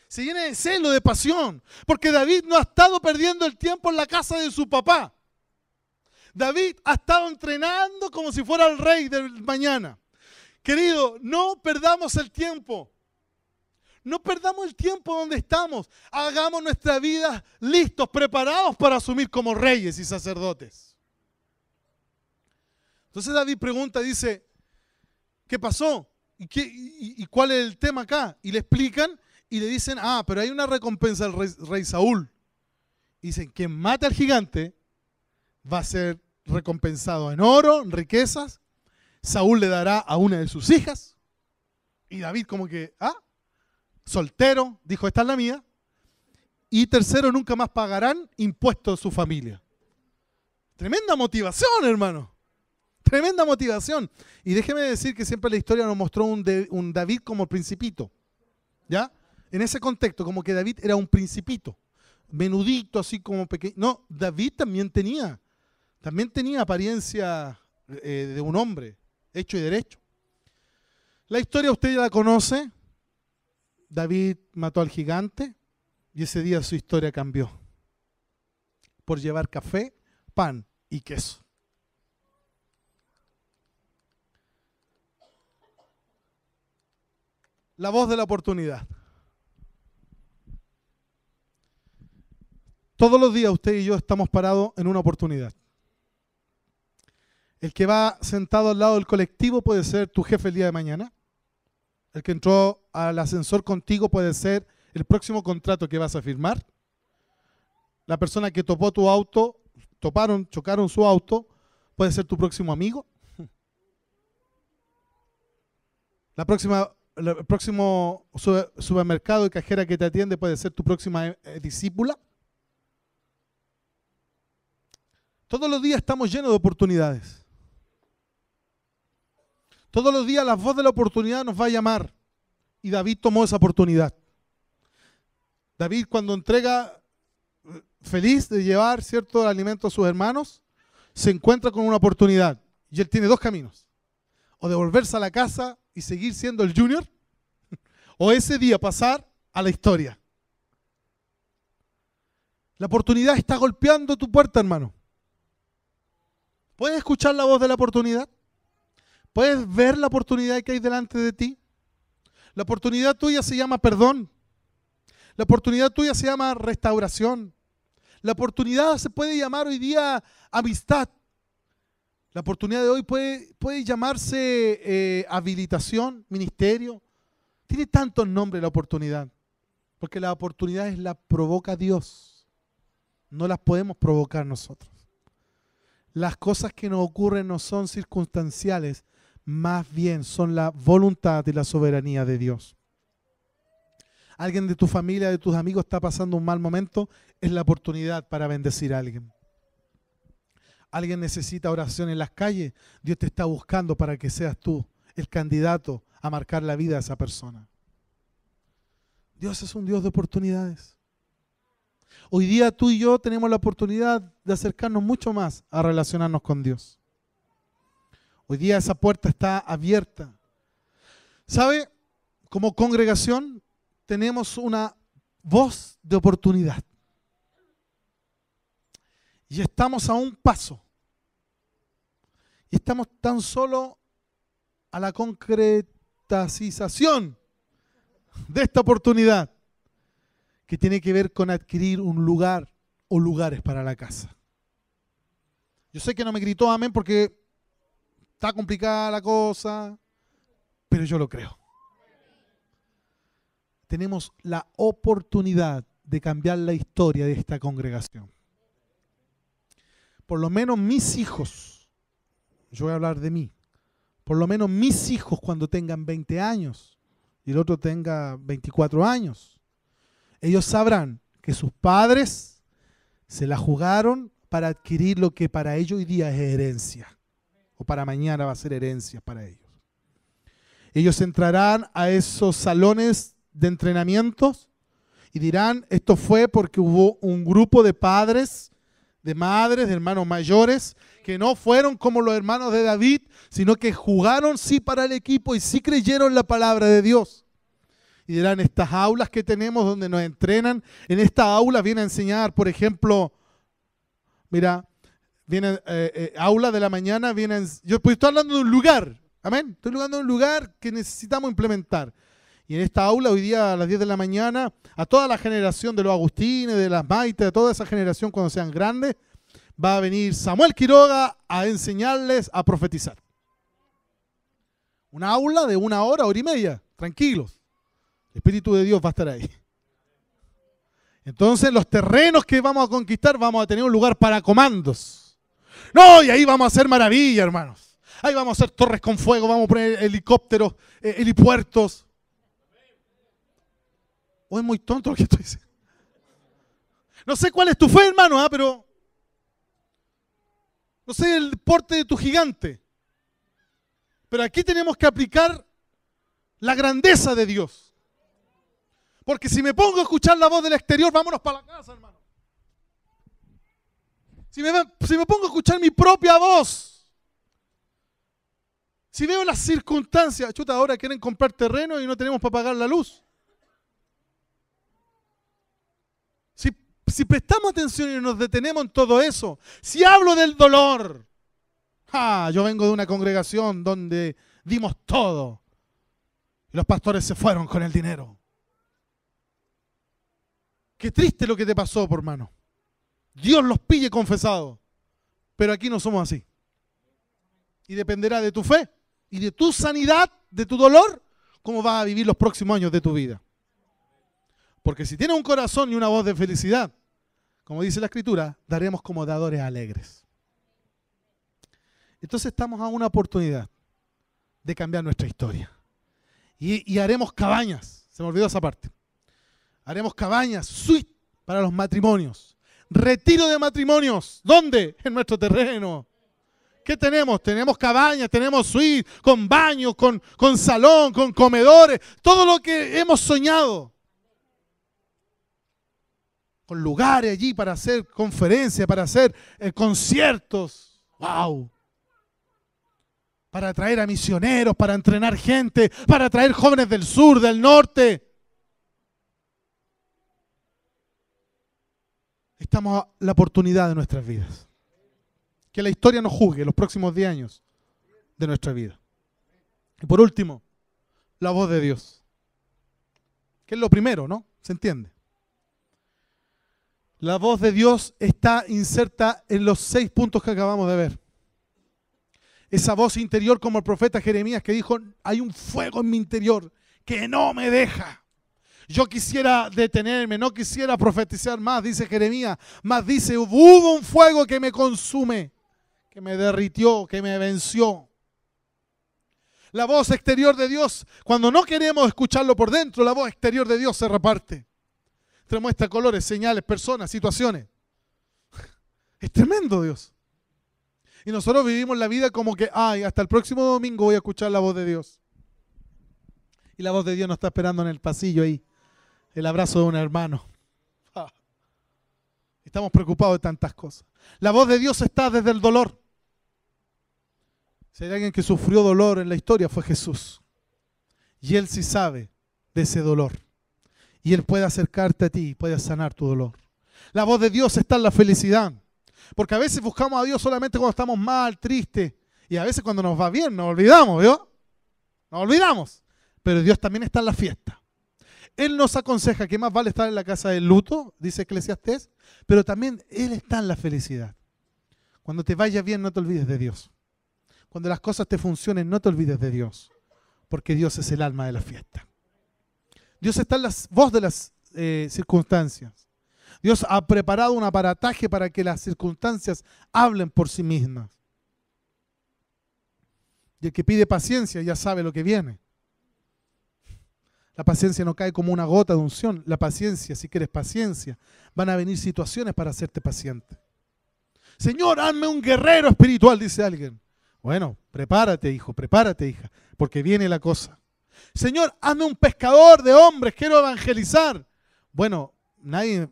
Se llena de celo, de pasión. Porque David no ha estado perdiendo el tiempo en la casa de su papá. David ha estado entrenando como si fuera el rey del mañana. Querido, no perdamos el tiempo. No perdamos el tiempo donde estamos. Hagamos nuestra vida listos, preparados para asumir como reyes y sacerdotes. Entonces David pregunta, dice, ¿qué pasó? ¿Y cuál es el tema acá? Y le explican y le dicen, pero hay una recompensa al rey Saúl. Y dicen, quien mate al gigante va a ser recompensado en oro, en riquezas. Saúl le dará a una de sus hijas. Y David como que, soltero, dijo, esta es la mía. Y tercero, nunca más pagarán impuestos a su familia. Tremenda motivación, hermano. Tremenda motivación. Y déjeme decir que siempre la historia nos mostró un David como principito. ¿Ya? En ese contexto, como que David era un principito. Menudito, así como pequeño. No, David también tenía apariencia de un hombre, hecho y derecho. La historia usted ya la conoce. David mató al gigante y ese día su historia cambió. Por llevar café, pan y queso. La voz de la oportunidad. Todos los días usted y yo estamos parados en una oportunidad. El que va sentado al lado del colectivo puede ser tu jefe el día de mañana. El que entró al ascensor contigo puede ser el próximo contrato que vas a firmar. La persona que topó tu auto, chocaron su auto, puede ser tu próximo amigo. El próximo supermercado y cajera que te atiende puede ser tu próxima discípula. Todos los días estamos llenos de oportunidades. Todos los días la voz de la oportunidad nos va a llamar. Y David tomó esa oportunidad. David, cuando entrega, feliz de llevar cierto alimento a sus hermanos, se encuentra con una oportunidad. Y él tiene dos caminos. O devolverse a la casa y seguir siendo el junior, o ese día pasar a la historia. La oportunidad está golpeando tu puerta, hermano. ¿Puedes escuchar la voz de la oportunidad? ¿Puedes ver la oportunidad que hay delante de ti? La oportunidad tuya se llama perdón. La oportunidad tuya se llama restauración. La oportunidad se puede llamar hoy día amistad. La oportunidad de hoy puede llamarse habilitación, ministerio. Tiene tantos nombres la oportunidad. Porque la oportunidad la provoca Dios. No las podemos provocar nosotros. Las cosas que nos ocurren no son circunstanciales, más bien son la voluntad y la soberanía de Dios. Alguien de tu familia, de tus amigos está pasando un mal momento, es la oportunidad para bendecir a alguien. Alguien necesita oración en las calles, Dios te está buscando para que seas tú el candidato a marcar la vida de esa persona. Dios es un Dios de oportunidades. Hoy día tú y yo tenemos la oportunidad de acercarnos mucho más a relacionarnos con Dios. Hoy día esa puerta está abierta. ¿Sabe? Como congregación tenemos una voz de oportunidad. Y estamos a un paso. Y estamos tan solo a la concretización de esta oportunidad que tiene que ver con adquirir un lugar o lugares para la casa. Yo sé que no me gritó amén porque está complicada la cosa, pero yo lo creo. tenemos la oportunidad de cambiar la historia de esta congregación. Por lo menos mis hijos, yo voy a hablar de mí, por lo menos mis hijos cuando tengan 20 años y el otro tenga 24 años, ellos sabrán que sus padres se la jugaron para adquirir lo que para ellos hoy día es herencia, o para mañana va a ser herencia para ellos. Ellos entrarán a esos salones de entrenamientos y dirán, esto fue porque hubo un grupo de padres, de madres, de hermanos mayores, que no fueron como los hermanos de David, sino que jugaron sí para el equipo y sí creyeron la palabra de Dios. Y dirán, estas aulas que tenemos donde nos entrenan, en esta aula viene a enseñar, por ejemplo, mira, viene aula de la mañana, yo pues estoy hablando de un lugar, amén, estoy hablando de un lugar que necesitamos implementar. Y en esta aula hoy día a las 10 de la mañana, a toda la generación de los Agustines, de las Maites, de toda esa generación cuando sean grandes, va a venir Samuel Quiroga a enseñarles a profetizar. Una aula de 1 hora, hora y media, tranquilos. El Espíritu de Dios va a estar ahí. Entonces los terrenos que vamos a conquistar vamos a tener un lugar para comandos. No, y ahí vamos a hacer maravilla, hermanos. Ahí vamos a hacer torres con fuego, vamos a poner helicópteros, helipuertos. ¿O es muy tonto lo que estoy diciendo? No sé cuál es tu fe, hermano, pero no sé el porte de tu gigante. Pero aquí tenemos que aplicar la grandeza de Dios. Porque si me pongo a escuchar la voz del exterior, vámonos para la casa, hermano. Si me pongo a escuchar mi propia voz, si veo las circunstancias, chuta, ahora quieren comprar terreno y no tenemos para pagar la luz. Si prestamos atención y nos detenemos en todo eso, si hablo del dolor, yo vengo de una congregación donde dimos todo y los pastores se fueron con el dinero. Qué triste lo que te pasó, por hermano. Dios los pille confesados, pero aquí no somos así. Y dependerá de tu fe y de tu sanidad, de tu dolor, cómo vas a vivir los próximos años de tu vida. Porque si tienes un corazón y una voz de felicidad, como dice la Escritura, daremos como dadores alegres. Entonces estamos a una oportunidad de cambiar nuestra historia. Y haremos cabañas, se me olvidó esa parte. Haremos cabañas, suite para los matrimonios. Retiro de matrimonios. ¿Dónde? En nuestro terreno. ¿Qué tenemos? Tenemos cabañas, tenemos suite, con baños, con salón, con comedores. Todo lo que hemos soñado. Con lugares allí para hacer conferencias, para hacer conciertos. ¡Wow! Para atraer a misioneros, para entrenar gente, para atraer jóvenes del sur, del norte. Estamos a la oportunidad de nuestras vidas. Que la historia nos juzgue los próximos 10 años de nuestra vida. Y por último, la voz de Dios. Que es lo primero, ¿no? ¿Se entiende? La voz de Dios está inserta en los 6 puntos que acabamos de ver. Esa voz interior como el profeta Jeremías que dijo, hay un fuego en mi interior que no me deja. Yo quisiera detenerme, no quisiera profetizar más, dice Jeremías, más dice, hubo un fuego que me consume, que me derritió, que me venció. La voz exterior de Dios, cuando no queremos escucharlo por dentro, la voz exterior de Dios se reparte. Te muestra colores, señales, personas, situaciones. Es tremendo Dios. Y nosotros vivimos la vida como que, hasta el próximo domingo voy a escuchar la voz de Dios. Y la voz de Dios nos está esperando en el pasillo ahí. El abrazo de un hermano. Estamos preocupados de tantas cosas. La voz de Dios está desde el dolor. Si hay alguien que sufrió dolor en la historia fue Jesús. Y Él sí sabe de ese dolor. Y Él puede acercarte a ti y puede sanar tu dolor. La voz de Dios está en la felicidad. Porque a veces buscamos a Dios solamente cuando estamos mal, tristes. Y a veces cuando nos va bien nos olvidamos, ¿vio? Nos olvidamos. Pero Dios también está en la fiesta. Él nos aconseja que más vale estar en la casa del luto, dice Eclesiastés, pero también Él está en la felicidad. Cuando te vaya bien no te olvides de Dios. Cuando las cosas te funcionen no te olvides de Dios. Porque Dios es el alma de la fiesta. Dios está en la voz de las circunstancias. Dios ha preparado un aparataje para que las circunstancias hablen por sí mismas. Y el que pide paciencia ya sabe lo que viene. La paciencia no cae como una gota de unción. La paciencia, si quieres paciencia, van a venir situaciones para hacerte paciente. Señor, hazme un guerrero espiritual, dice alguien. Bueno, prepárate, hijo, prepárate, hija, porque viene la cosa. Señor, hazme un pescador de hombres, quiero evangelizar. Bueno, nadie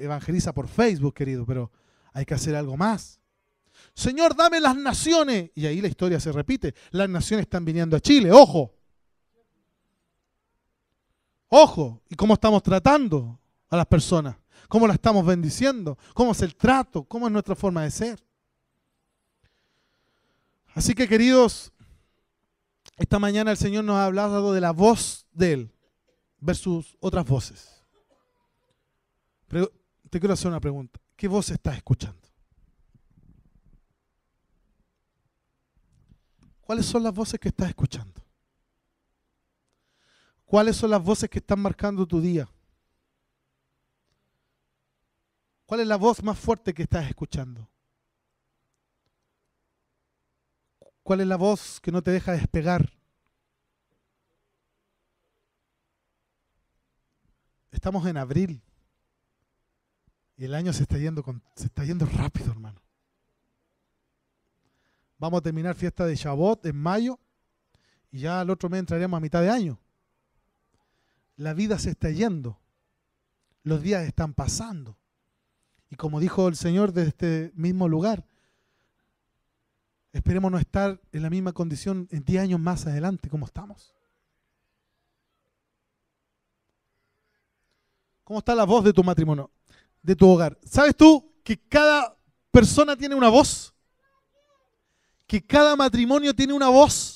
evangeliza por Facebook, querido, pero hay que hacer algo más. Señor, dame las naciones. Y ahí la historia se repite. Las naciones están viniendo a Chile, ojo. Ojo, ¿y cómo estamos tratando a las personas? ¿Cómo las estamos bendiciendo? ¿Cómo es el trato? ¿Cómo es nuestra forma de ser? Así que, queridos, esta mañana el Señor nos ha hablado de la voz de Él versus otras voces. Pero te quiero hacer una pregunta. ¿Qué voz estás escuchando? ¿Cuáles son las voces que estás escuchando? ¿Cuáles son las voces que están marcando tu día? ¿Cuál es la voz más fuerte que estás escuchando? ¿Cuál es la voz que no te deja despegar? Estamos en abril y el año se está yendo rápido, hermano. Vamos a terminar fiesta de Shavuot en mayo y ya al otro mes entraremos a mitad de año. La vida se está yendo. Los días están pasando. Y como dijo el Señor desde este mismo lugar, esperemos no estar en la misma condición en 10 años más adelante como estamos. ¿Cómo está la voz de tu matrimonio, de tu hogar? ¿Sabes tú que cada persona tiene una voz? Que cada matrimonio tiene una voz.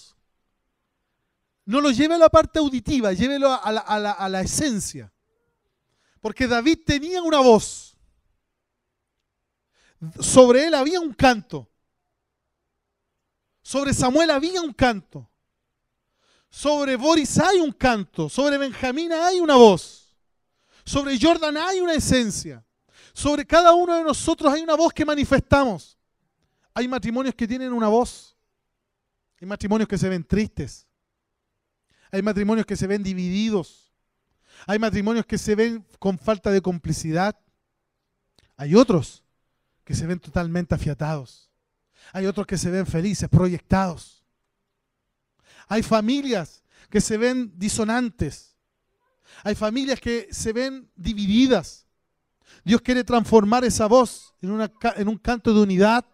No lo lleve a la parte auditiva, llévelo a la esencia. Porque David tenía una voz. Sobre él había un canto. Sobre Samuel había un canto. Sobre Boris hay un canto. Sobre Benjamín hay una voz. Sobre Jordan hay una esencia. Sobre cada uno de nosotros hay una voz que manifestamos. Hay matrimonios que tienen una voz. Hay matrimonios que se ven tristes. Hay matrimonios que se ven divididos. Hay matrimonios que se ven con falta de complicidad. Hay otros que se ven totalmente afiatados. Hay otros que se ven felices, proyectados. Hay familias que se ven disonantes. Hay familias que se ven divididas. Dios quiere transformar esa voz en un canto de unidad,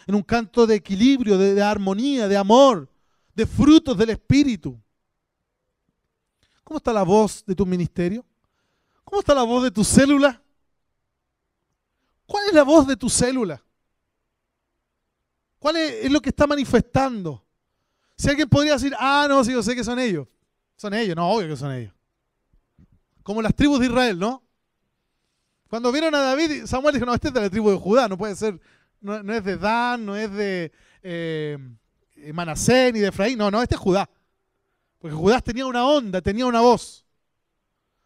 en un canto de equilibrio, de armonía, de amor, de frutos del Espíritu. ¿Cómo está la voz de tu ministerio? ¿Cómo está la voz de tu célula? ¿Cuál es la voz de tu célula? ¿Cuál es lo que está manifestando? Si alguien podría decir, no, sí, yo sé que son ellos. Son ellos, no, obvio que son ellos. Como las tribus de Israel, ¿no? Cuando vieron a David, Samuel dijo, no, este es de la tribu de Judá, no puede ser, no es de Dan, no es de Manasés ni de Efraín, no, este es Judá. Porque Judá tenía una onda, tenía una voz.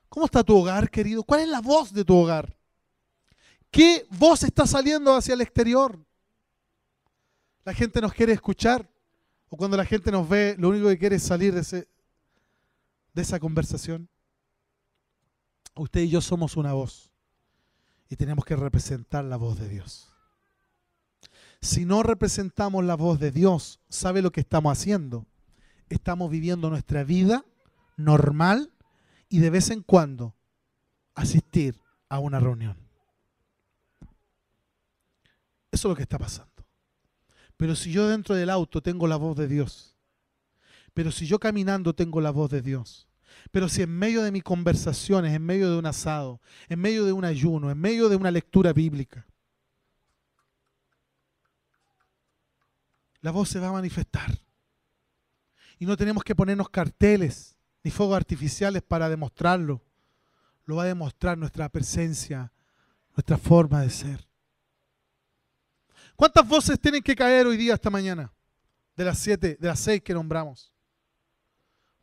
¿Cómo está tu hogar, querido? ¿Cuál es la voz de tu hogar? ¿Qué voz está saliendo hacia el exterior? ¿La gente nos quiere escuchar? ¿O cuando la gente nos ve, lo único que quiere es salir de esa conversación? Usted y yo somos una voz. Y tenemos que representar la voz de Dios. Si no representamos la voz de Dios, ¿sabe lo que estamos haciendo? Estamos viviendo nuestra vida normal y de vez en cuando asistir a una reunión. Eso es lo que está pasando. Pero si yo dentro del auto tengo la voz de Dios, pero si yo caminando tengo la voz de Dios, pero si en medio de mis conversaciones, en medio de un asado, en medio de un ayuno, en medio de una lectura bíblica, la voz se va a manifestar. Y no tenemos que ponernos carteles ni fuegos artificiales para demostrarlo. Lo va a demostrar nuestra presencia, nuestra forma de ser. ¿Cuántas voces tienen que caer hoy día, esta mañana? De las 7, de las 6 que nombramos.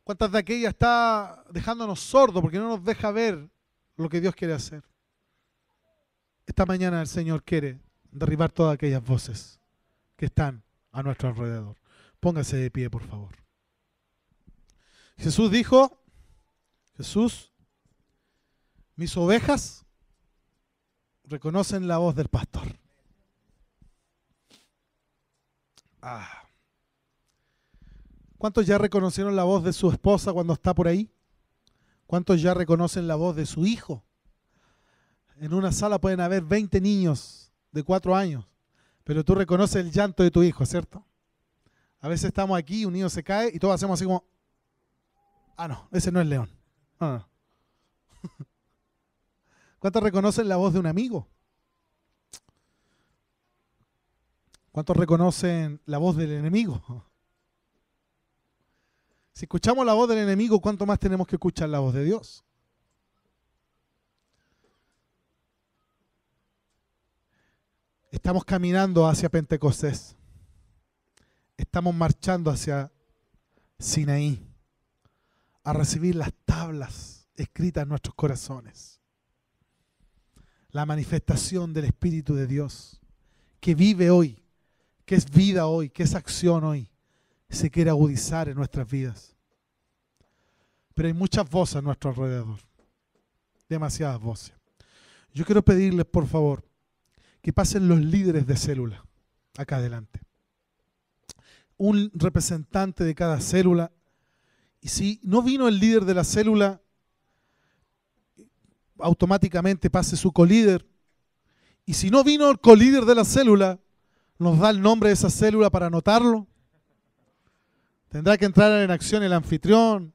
¿Cuántas de aquellas está dejándonos sordos porque no nos deja ver lo que Dios quiere hacer? Esta mañana el Señor quiere derribar todas aquellas voces que están a nuestro alrededor. Póngase de pie, por favor. Jesús dijo, mis ovejas reconocen la voz del pastor. ¿Cuántos ya reconocieron la voz de su esposa cuando está por ahí? ¿Cuántos ya reconocen la voz de su hijo? En una sala pueden haber 20 niños de 4 años, pero tú reconoces el llanto de tu hijo, ¿cierto? A veces estamos aquí, un niño se cae y todos hacemos así como, no, ese no es León. No. ¿Cuántos reconocen la voz de un amigo? ¿Cuántos reconocen la voz del enemigo? Si escuchamos la voz del enemigo, ¿cuánto más tenemos que escuchar la voz de Dios? Estamos caminando hacia Pentecostés. Estamos marchando hacia Sinaí a recibir las tablas escritas en nuestros corazones. La manifestación del Espíritu de Dios que vive hoy, que es vida hoy, que es acción hoy, se quiere agudizar en nuestras vidas. Pero hay muchas voces a nuestro alrededor. Demasiadas voces. Yo quiero pedirles, por favor, que pasen los líderes de célula acá adelante. Un representante de cada célula. Y si no vino el líder de la célula, automáticamente pase su colíder. Y si no vino el colíder de la célula, nos da el nombre de esa célula para anotarlo. Tendrá que entrar en acción el anfitrión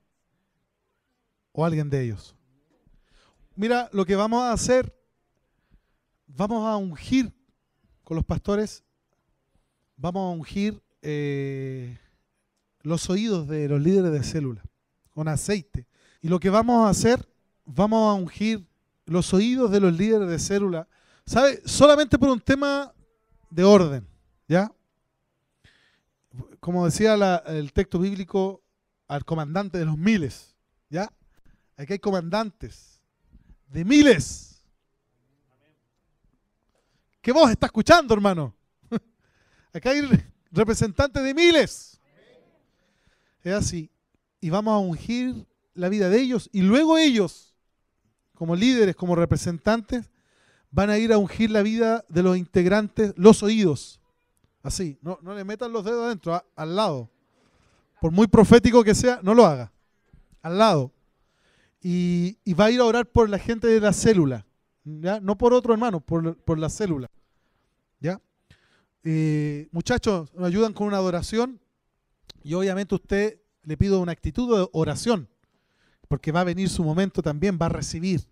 o alguien de ellos. Mira, lo que vamos a hacer, vamos a ungir con los pastores, vamos a ungir los oídos de los líderes de célula con aceite. Y lo que vamos a hacer, vamos a ungir los oídos de los líderes de célula, ¿sabe? Solamente por un tema de orden, ¿ya? Como decía el texto bíblico, al comandante de los miles, ¿ya? Aquí hay comandantes de miles. ¿Qué voz está escuchando, hermano? Acá hay representantes de miles. Es así. Y vamos a ungir la vida de ellos. Y luego ellos, como líderes, como representantes, van a ir a ungir la vida de los integrantes, los oídos. Así. No le metan los dedos adentro, al lado. Por muy profético que sea, no lo haga. Al lado. Y va a ir a orar por la gente de la célula, ¿ya? No por otro hermano, por la célula, ¿ya? Muchachos, nos ayudan con una adoración y obviamente usted le pido una actitud de oración, porque va a venir su momento también, va a recibir.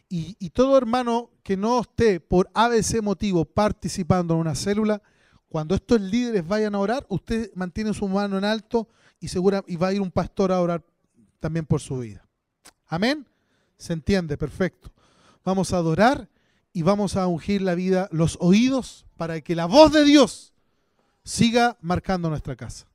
Y todo hermano que no esté por ABC motivo participando en una célula, cuando estos líderes vayan a orar, usted mantiene su mano en alto y va a ir un pastor a orar también por su vida. Amén. ¿Se entiende? Perfecto. Vamos a adorar y vamos a ungir la vida, los oídos, para que la voz de Dios siga marcando nuestra casa.